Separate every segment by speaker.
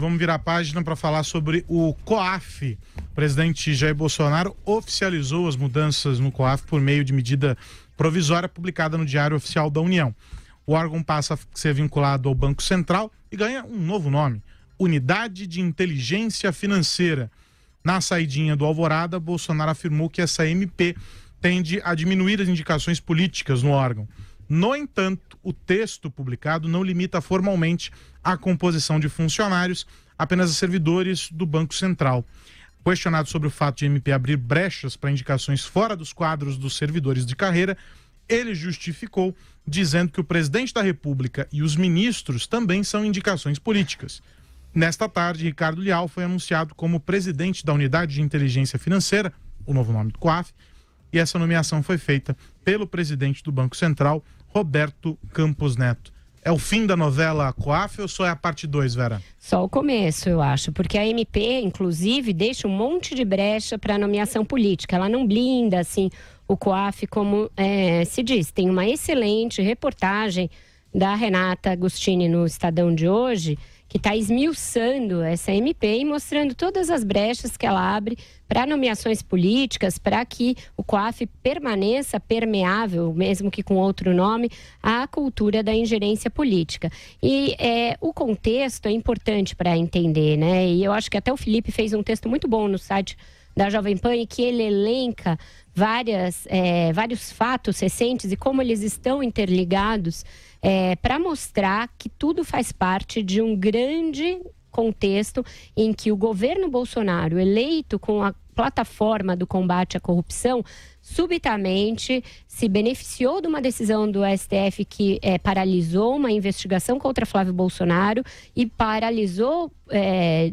Speaker 1: vamos virar a página para falar sobre o COAF. O presidente Jair Bolsonaro oficializou as mudanças no COAF por meio de medida provisória publicada no Diário Oficial da União. O órgão passa a ser vinculado ao Banco Central e ganha um novo nome: Unidade de Inteligência Financeira. Na saidinha do Alvorada, Bolsonaro afirmou que essa MP tende a diminuir as indicações políticas no órgão. No entanto, o texto publicado não limita formalmente a composição de funcionários, apenas a servidores do Banco Central. Questionado sobre o fato de a MP abrir brechas para indicações fora dos quadros dos servidores de carreira, ele justificou, dizendo que o presidente da República e os ministros também são indicações políticas. Nesta tarde, Ricardo Leal foi anunciado como presidente da Unidade de Inteligência Financeira, o novo nome do COAF, e essa nomeação foi feita pelo presidente do Banco Central, Roberto Campos Neto. É o fim da novela COAF ou só é a parte 2, Vera?
Speaker 2: Só o começo, eu acho, porque a MP, inclusive, deixa um monte de brecha para nomeação política. Ela não blinda, assim, o COAF, como se diz. Tem uma excelente reportagem da Renata Agostini no Estadão de hoje, que está esmiuçando essa MP e mostrando todas as brechas que ela abre para nomeações políticas, para que o COAF permaneça permeável, mesmo que com outro nome, à cultura da ingerência política. E o contexto é importante para entender, né? E eu acho que até o Felipe fez um texto muito bom no site da Jovem Pan, em que ele elenca vários fatos recentes e como eles estão interligados, para mostrar que tudo faz parte de um grande contexto em que o governo Bolsonaro, eleito com a plataforma do combate à corrupção, subitamente se beneficiou de uma decisão do STF que paralisou uma investigação contra Flávio Bolsonaro e paralisou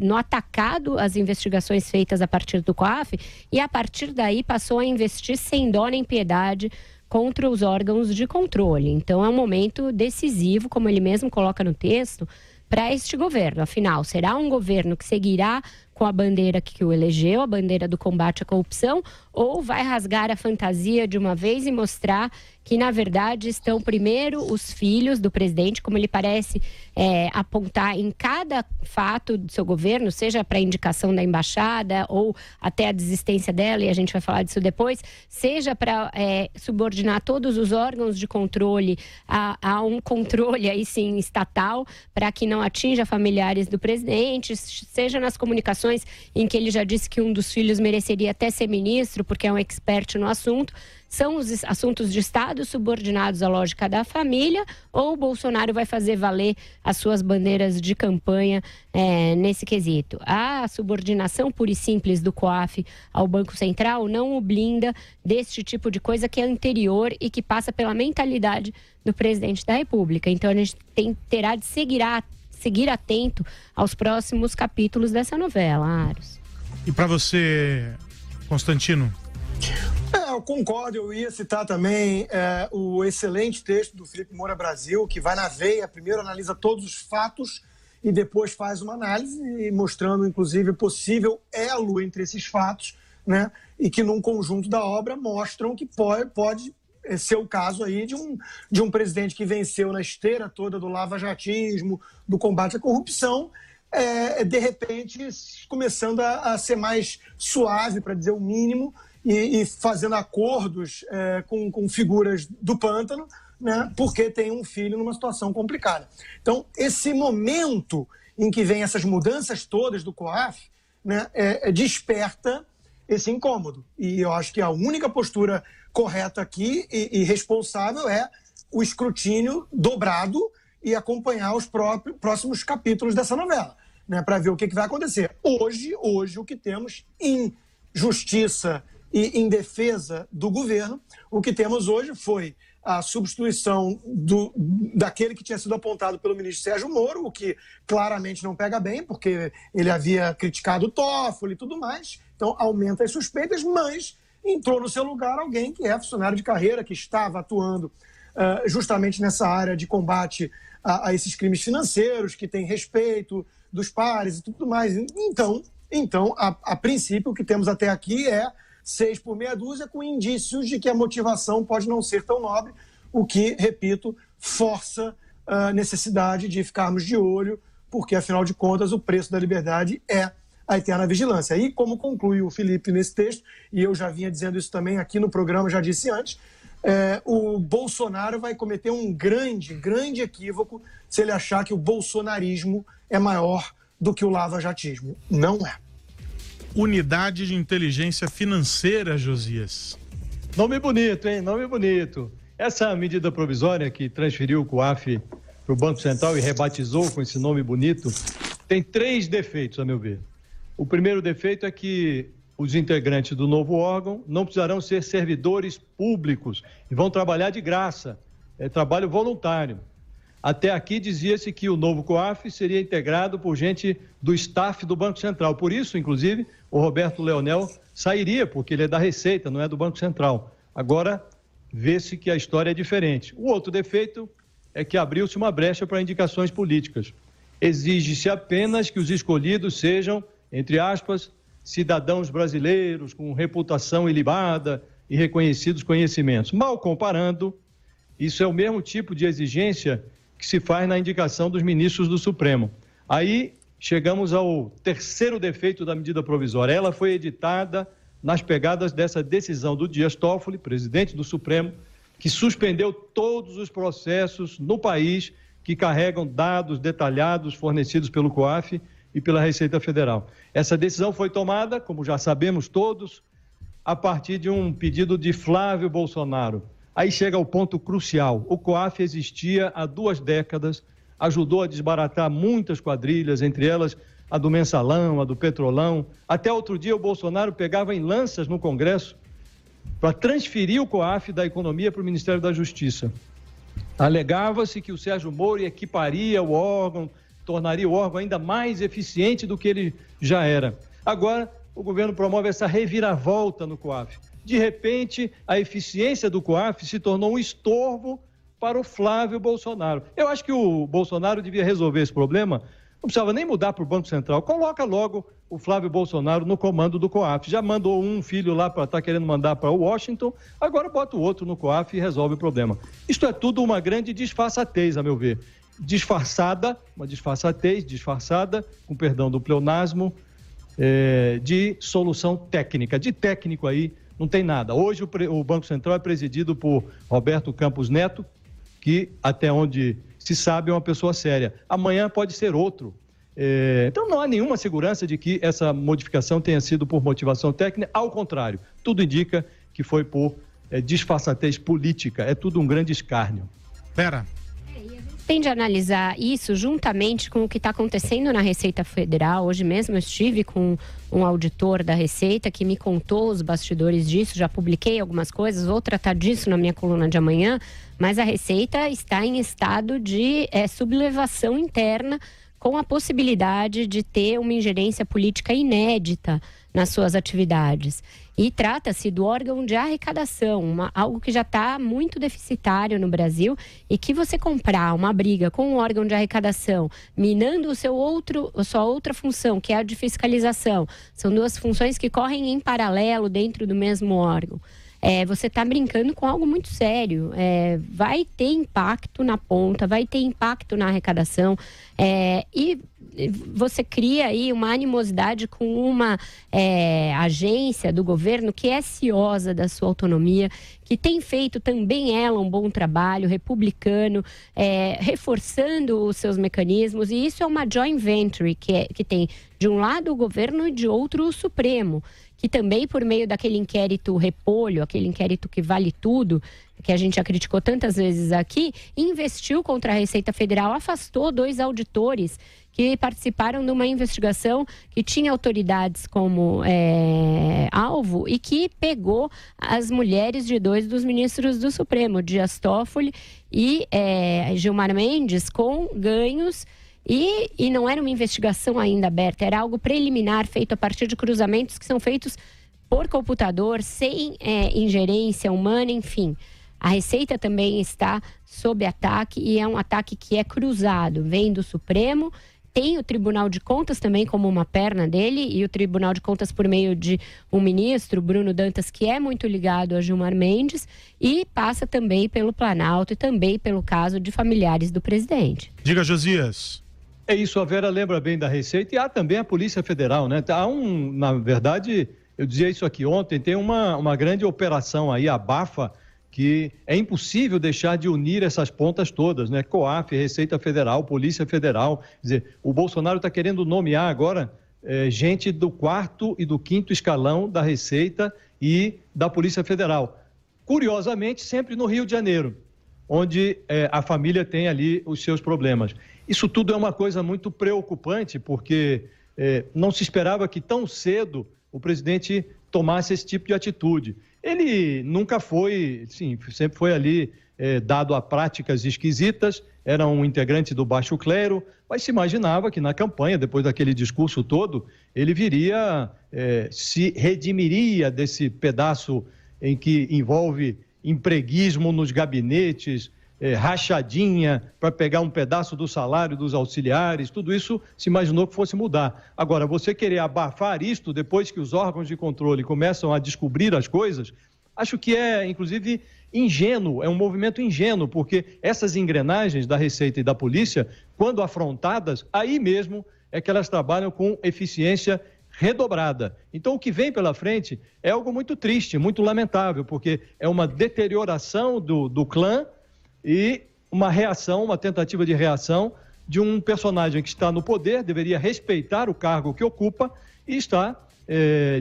Speaker 2: no atacado as investigações feitas a partir do COAF, e a partir daí passou a investir sem dó nem piedade contra os órgãos de controle. Então é um momento decisivo, como ele mesmo coloca no texto, para este governo. Afinal, será um governo que seguirá com a bandeira que o elegeu, a bandeira do combate à corrupção, ou vai rasgar a fantasia de uma vez e mostrar que, na verdade, estão primeiro os filhos do presidente, como ele parece apontar em cada fato do seu governo, seja para a indicação da embaixada ou até a desistência dela, e a gente vai falar disso depois, seja para subordinar todos os órgãos de controle a um controle, aí sim, estatal, para que não atinja familiares do presidente, seja nas comunicações em que ele já disse que um dos filhos mereceria até ser ministro, porque é um expert no assunto. São os assuntos de Estado subordinados à lógica da família, ou o Bolsonaro vai fazer valer as suas bandeiras de campanha nesse quesito? A subordinação pura e simples do COAF ao Banco Central não o blinda deste tipo de coisa que é anterior e que passa pela mentalidade do presidente da República. Então a gente terá de seguir atento aos próximos capítulos dessa novela, Aros.
Speaker 1: E para você, Constantino?
Speaker 3: Eu concordo, eu ia citar também o excelente texto do Felipe Moura Brasil, que vai na veia, primeiro analisa todos os fatos e depois faz uma análise, mostrando inclusive o possível elo entre esses fatos, né? E que num conjunto da obra mostram que pode ser o caso aí de um presidente que venceu na esteira toda do lavajatismo, do combate à corrupção, de repente começando a ser mais suave, para dizer o mínimo, e fazendo acordos com figuras do pântano, né, porque tem um filho numa situação complicada. Então, esse momento em que vem essas mudanças todas do COAF, né, desperta esse incômodo. E eu acho que a única postura correta aqui e responsável é o escrutínio dobrado e acompanhar os próximos capítulos dessa novela, né, para ver o que vai acontecer. Hoje o que temos em justiça e em defesa do governo, o que temos hoje foi a substituição daquele que tinha sido apontado pelo ministro Sérgio Moro, o que claramente não pega bem, porque ele havia criticado o Toffoli e tudo mais, então aumenta as suspeitas, mas entrou no seu lugar alguém que é funcionário de carreira, que estava atuando justamente nessa área de combate a esses crimes financeiros, que tem respeito dos pares e tudo mais. Então a princípio, o que temos até aqui é 6 por meia dúzia, com indícios de que a motivação pode não ser tão nobre, o que, repito, força a necessidade de ficarmos de olho porque, afinal de contas, o preço da liberdade é a eterna vigilância. E como conclui o Felipe nesse texto, e eu já vinha dizendo isso também aqui no programa, já disse antes, o Bolsonaro vai cometer um grande equívoco se ele achar que o bolsonarismo é maior do que o lava-jatismo. Não é.
Speaker 1: Unidade de Inteligência Financeira, Josias.
Speaker 4: Nome bonito, hein? Nome bonito. Essa medida provisória que transferiu o COAF para o Banco Central e rebatizou com esse nome bonito, tem 3 defeitos, a meu ver. O primeiro defeito é que os integrantes do novo órgão não precisarão ser servidores públicos e vão trabalhar de graça, é trabalho voluntário. Até aqui dizia-se que o novo COAF seria integrado por gente do staff do Banco Central. Por isso, inclusive, o Roberto Leonel sairia, porque ele é da Receita, não é do Banco Central. Agora, vê-se que a história é diferente. O outro defeito é que abriu-se uma brecha para indicações políticas. Exige-se apenas que os escolhidos sejam, entre aspas, cidadãos brasileiros com reputação ilibada e reconhecidos conhecimentos. Mal comparando, isso é o mesmo tipo de exigência que se faz na indicação dos ministros do Supremo. Aí chegamos ao terceiro defeito da medida provisória. Ela foi editada nas pegadas dessa decisão do Dias Toffoli, presidente do Supremo, que suspendeu todos os processos no país que carregam dados detalhados fornecidos pelo COAF e pela Receita Federal. Essa decisão foi tomada, como já sabemos todos, a partir de um pedido de Flávio Bolsonaro. Aí chega o ponto crucial. O COAF existia há 2 décadas, ajudou a desbaratar muitas quadrilhas, entre elas a do Mensalão, a do Petrolão. Até outro dia o Bolsonaro pegava em lanças no Congresso para transferir o COAF da Economia para o Ministério da Justiça. Alegava-se que o Sérgio Moro equiparia o órgão, tornaria o órgão ainda mais eficiente do que ele já era. Agora, o governo promove essa reviravolta no COAF. De repente, a eficiência do COAF se tornou um estorvo para o Flávio Bolsonaro. Eu acho que o Bolsonaro devia resolver esse problema, não precisava nem mudar para o Banco Central, coloca logo o Flávio Bolsonaro no comando do COAF. Já mandou um filho lá para estar querendo mandar para Washington, agora bota o outro no COAF e resolve o problema. Isto é tudo uma grande disfarçatez, a meu ver. Uma disfarçatez disfarçada, com perdão do pleonasmo, de solução técnica. De técnico aí não tem nada. Hoje o Banco Central é presidido por Roberto Campos Neto, que até onde se sabe é uma pessoa séria. Amanhã pode ser outro. Então não há nenhuma segurança de que essa modificação tenha sido por motivação técnica. Ao contrário, tudo indica que foi por disfarçatez política. É tudo um grande escárnio.
Speaker 2: Tem de analisar isso juntamente com o que está acontecendo na Receita Federal. Hoje mesmo eu estive com um auditor da Receita que me contou os bastidores disso, já publiquei algumas coisas, vou tratar disso na minha coluna de amanhã, mas a Receita está em estado de sublevação interna, com a possibilidade de ter uma ingerência política inédita nas suas atividades. E trata-se do órgão de arrecadação, algo que já está muito deficitário no Brasil, e que você comprar uma briga com o órgão de arrecadação, minando a sua outra função, que é a de fiscalização. São 2 funções que correm em paralelo dentro do mesmo órgão. Você está brincando com algo muito sério. Vai ter impacto na ponta, vai ter impacto na arrecadação, e você cria aí uma animosidade com uma agência do governo que é ciosa da sua autonomia, que tem feito também ela um bom trabalho republicano, reforçando os seus mecanismos, e isso é uma joint venture que tem de um lado o governo e de outro o Supremo, que também, por meio daquele inquérito repolho, aquele inquérito que vale tudo, que a gente já criticou tantas vezes aqui, investiu contra a Receita Federal, afastou 2 auditores que participaram de uma investigação que tinha autoridades como alvo e que pegou as mulheres de 2 dos ministros do Supremo, Dias Toffoli e Gilmar Mendes, com ganhos. E não era uma investigação ainda aberta, era algo preliminar feito a partir de cruzamentos que são feitos por computador, sem ingerência humana, enfim. A Receita também está sob ataque, e é um ataque que é cruzado, vem do Supremo, tem o Tribunal de Contas também como uma perna dele, e o Tribunal de Contas por meio de um ministro, Bruno Dantas, que é muito ligado a Gilmar Mendes, e passa também pelo Planalto e também pelo caso de familiares do presidente.
Speaker 1: Diga, Josias.
Speaker 4: É isso, a Vera lembra bem da Receita e há também a Polícia Federal, né? Na verdade, eu dizia isso aqui ontem, tem uma grande operação aí, a BAFA, que é impossível deixar de unir essas pontas todas, né? COAF, Receita Federal, Polícia Federal. Quer dizer, o Bolsonaro está querendo nomear agora gente do 4º e do 5º escalão da Receita e da Polícia Federal. Curiosamente, sempre no Rio de Janeiro, onde a família tem ali os seus problemas. Isso tudo é uma coisa muito preocupante, porque não se esperava que tão cedo o presidente tomasse esse tipo de atitude. Ele nunca foi, sim, sempre foi ali dado a práticas esquisitas, era um integrante do baixo clero, mas se imaginava que na campanha, depois daquele discurso todo, ele viria, se redimiria desse pedaço em que envolve empreguismo nos gabinetes, rachadinha para pegar um pedaço do salário dos auxiliares, tudo isso se imaginou que fosse mudar. Agora, você querer abafar isto depois que os órgãos de controle começam a descobrir as coisas, acho que é, inclusive, ingênuo, é um movimento ingênuo, porque essas engrenagens da Receita e da Polícia, quando afrontadas, aí mesmo é que elas trabalham com eficiência redobrada. Então, o que vem pela frente é algo muito triste, muito lamentável, porque é uma deterioração do clã e uma reação, uma tentativa de reação de um personagem que está no poder, deveria respeitar o cargo que ocupa e está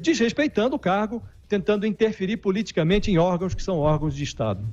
Speaker 4: desrespeitando o cargo, tentando interferir politicamente em órgãos que são órgãos de Estado.